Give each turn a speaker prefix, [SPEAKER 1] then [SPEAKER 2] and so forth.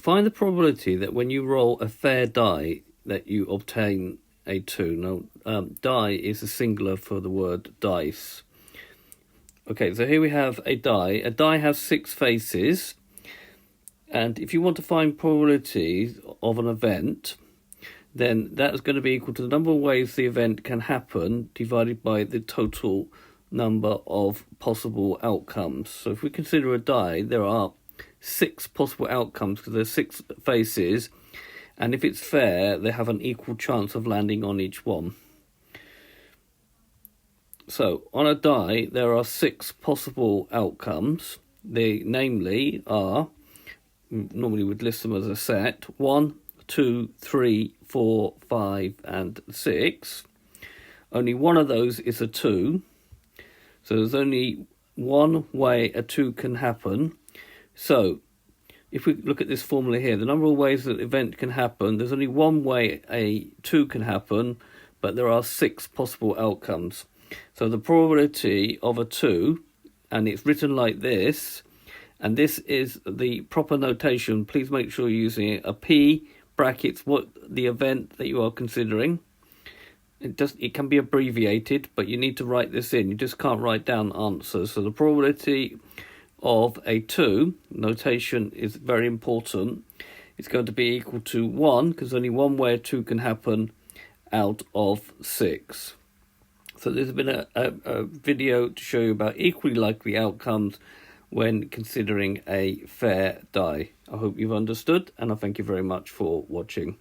[SPEAKER 1] find the probability that when you roll a fair die that you obtain a 2. Now, die is a singular for the word dice. Okay, so here we have a die. A die has 6 faces. And if you want to find probability of an event, then that's going to be equal to the number of ways the event can happen divided by the total number of possible outcomes. So if we consider a die, there are 6 possible outcomes because there's 6 faces, and if it's fair, they have an equal chance of landing on each one. So on a die, there are 6 possible outcomes. They namely are, normally we'd list them as a set, 1, 2, 3, 4, 5, and 6. Only one of those is a 2. So there's only one way a 2 can happen. So if we look at this formula here, the number of ways that the event can happen, there's only one way a 2 can happen, but there are 6 possible outcomes. So the probability of a 2, and it's written like this, and this is the proper notation. Please make sure you're using a P brackets what the event that you are considering. It can be abbreviated, but you need to write this in. You just can't write down answers. So the probability of a 2, notation is very important. It's going to be equal to 1, because only one way a 2 can happen out of 6. So this has been a video to show you about equally likely outcomes when considering a fair die. I hope you've understood, and I thank you very much for watching.